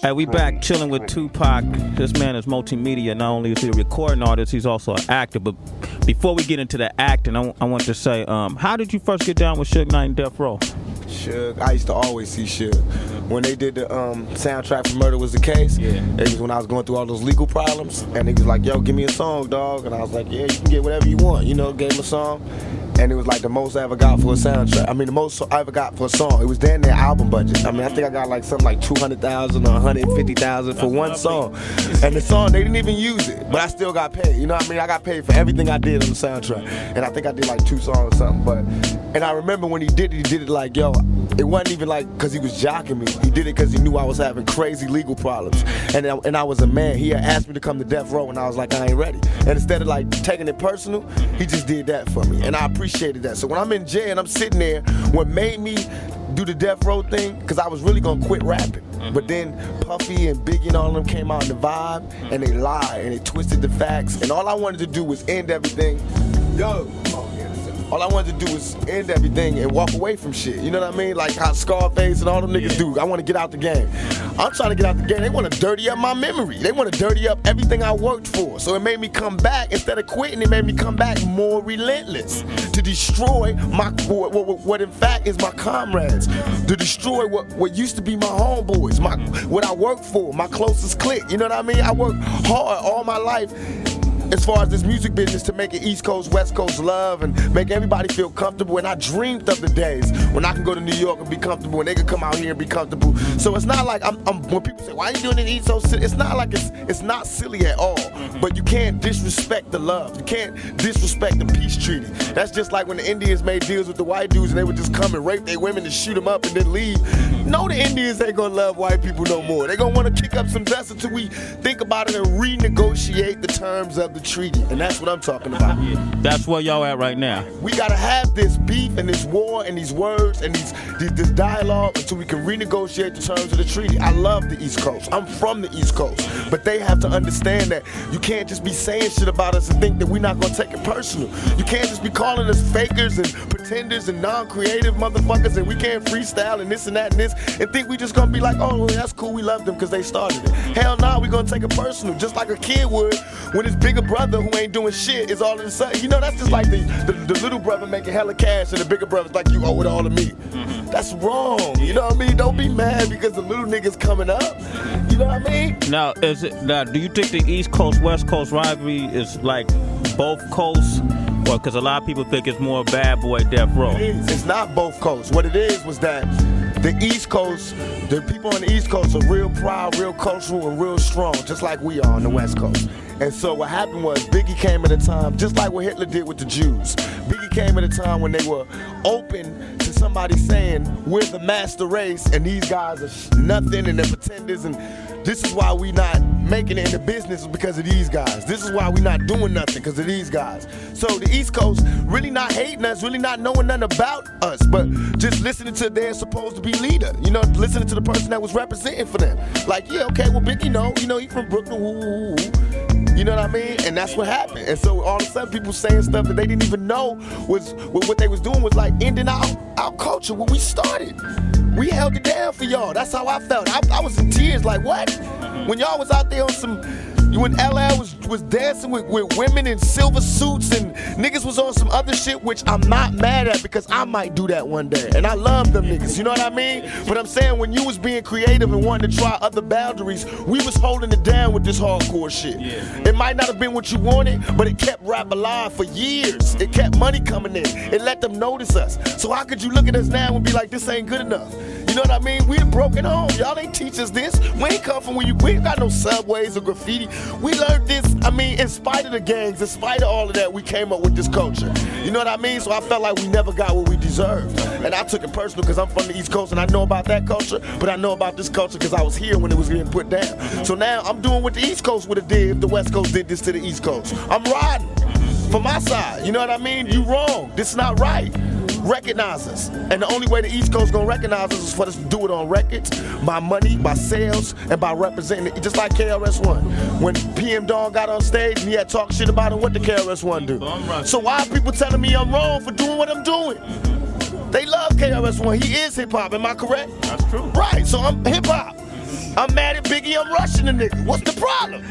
Hey, we back chilling with Tupac. This man is multimedia. Not only is he a recording artist, he's also an actor. But before we get into the acting, I want to say, how did you first get down with Suge Knight and Death Row? Suge, I used to always see Suge. When they did the soundtrack for Murder Was the Case, it was when I was going through all those legal problems, and he was like, yo, give me a song, dog. And I was like, yeah, you can get whatever you want. You know, gave him a song. And it was like the most I ever got for a soundtrack. I mean, the most I ever got for a song. It was damn near album budget. I mean, I think I got like something like 200,000 or 150,000 for one song. And the song, they didn't even use it, but I still got paid. You know what I mean? I got paid for everything I did on the soundtrack. And I think I did like 2 songs or something. And I remember when he did it like, yo, it wasn't even like because he was jocking me. He did it because he knew I was having crazy legal problems. And I was a man. He had asked me to come to Death Row, and I was like, I ain't ready. And instead of like taking it personal, he just did that for me. And I appreciated that. So when I'm in jail and I'm sitting there, what made me do the Death Row thing, because I was really going to quit rapping. But then Puffy and Biggie and all of them came out in the vibe, and they lied, and they twisted the facts. And all I wanted to do was end everything. All I wanted to do was end everything and walk away from shit. You know what I mean? Like how Scarface and all them niggas do. I want to get out the game. I'm trying to get out the game. They want to dirty up my memory. They want to dirty up everything I worked for. So it made me come back. Instead of quitting, it made me come back more relentless to destroy my what in fact is my comrades. To destroy what used to be my homeboys, what I worked for, my closest clique. You know what I mean? I worked hard all my life as far as this music business to make it East Coast, West Coast love and make everybody feel comfortable. And I dreamed of the days when I can go to New York and be comfortable and they can come out here and be comfortable. So it's not like when people say, why are you doing it East Coast? It's not like it's not silly at all. But you can't disrespect the love. You can't disrespect the peace treaty. That's just like when the Indians made deals with the white dudes and they would just come and rape their women and shoot them up and then leave. No, the Indians ain't gonna love white people no more. They gonna wanna kick up some dust until we think about it and renegotiate the terms of the treaty. And that's what I'm talking about. That's where y'all at right now. We gotta have this beef and this war and these words and this dialogue until we can renegotiate the terms of the treaty. I love the East Coast. I'm from the East Coast. But they have to understand that you can't just be saying shit about us and think that we're not gonna take it personal. You can't just be calling us fakers and pretenders and non-creative motherfuckers and we can't freestyle and this and that and this and think we just gonna be like, oh, well, that's cool, we love them because they started it. Hell nah, we gonna take it personal, just like a kid would when his bigger brother who ain't doing shit is all of a sudden, you know, that's just like the little brother making hella cash and the bigger brother's like, you owe it all to me. That's wrong, you know what I mean? Don't be mad because the little nigga's coming up, you know what I mean? Now, do you think the East Coast, West Coast rivalry is like both coasts? Or because a lot of people think it's more Bad Boy, Death Row. It's not both coasts. What it is was that the East Coast, the people on the East Coast are real proud, real cultural, and real strong, just like we are on the West Coast. And so what happened was Biggie came at a time, just like what Hitler did with the Jews. Biggie came at a time when they were open to somebody saying, we're the master race, and these guys are nothing, and they're pretenders, and this is why we not making it in the business because of these guys. This is why we not doing nothing because of these guys. So the East Coast really not hating us, really not knowing nothing about us, but just listening to their supposed to be leader. You know, listening to the person that was representing for them. Like, yeah, okay, well, Biggie, he from Brooklyn, woo. You know what I mean? And that's what happened. And so all of a sudden people saying stuff that they didn't even know was what they was doing was like ending our culture when we started. We held it down for y'all. That's how I felt. I was in tears like, what? When y'all was out there on some, when LL was dancing with women in silver suits and niggas was on some other shit, which I'm not mad at because I might do that one day. And I love them niggas, you know what I mean? But I'm saying when you was being creative and wanting to try other boundaries, we was holding it down with this hardcore shit. Yeah. It might not have been what you wanted, but it kept rap alive for years. It kept money coming in. It let them notice us. So how could you look at us now and be like, this ain't good enough? You know what I mean? We the broken home. Y'all ain't teach us this. We ain't come from we ain't got no subways or graffiti. We learned this, in spite of the gangs, in spite of all of that, we came up with this culture. You know what I mean? So I felt like we never got what we deserved. And I took it personal because I'm from the East Coast and I know about that culture, but I know about this culture because I was here when it was getting put down. So now I'm doing what the East Coast would have did if the West Coast did this to the East Coast. I'm riding for my side. You know what I mean? You wrong. This is not right. Recognize us. And the only way the East Coast gonna recognize us is for us to do it on records, by money, by sales, and by representing it. Just like KRS-One. When PM Dawn got on stage and he had talked shit about him, what did KRS-One do? So why are people telling me I'm wrong for doing what I'm doing? They love KRS-One. He is hip-hop, am I correct? That's true. Right, so I'm hip-hop. I'm mad at Biggie, I'm rushing the nigga. What's the problem?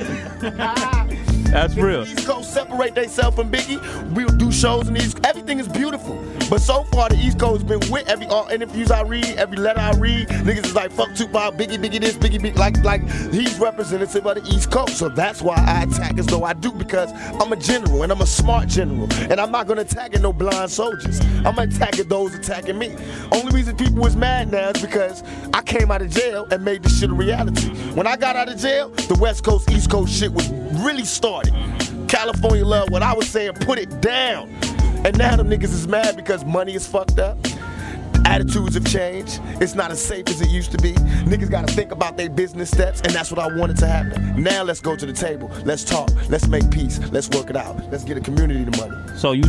That's real. The East Coast separate themselves from Biggie. We'll do shows in the East. Everything is beautiful. But so far, the East Coast has been with every all interviews I read, every letter I read. Niggas is like, fuck Tupac, Biggie this, Biggie. Like he's representative of the East Coast. So that's why I attack as though I do, because I'm a general and I'm a smart general. And I'm not gonna attack at no blind soldiers. I'm gonna attack at those attacking me. Only reason people is mad now is because I came out of jail and made this shit a reality. When I got out of jail, the West Coast, East Coast shit was really started. California love what I was saying, put it down. And now them niggas is mad because money is fucked up. Attitudes have changed. It's not as safe as it used to be. Niggas gotta think about their business steps, and that's what I wanted to happen. Now let's go to the table. Let's talk. Let's make peace. Let's work it out. Let's get a community the money. So you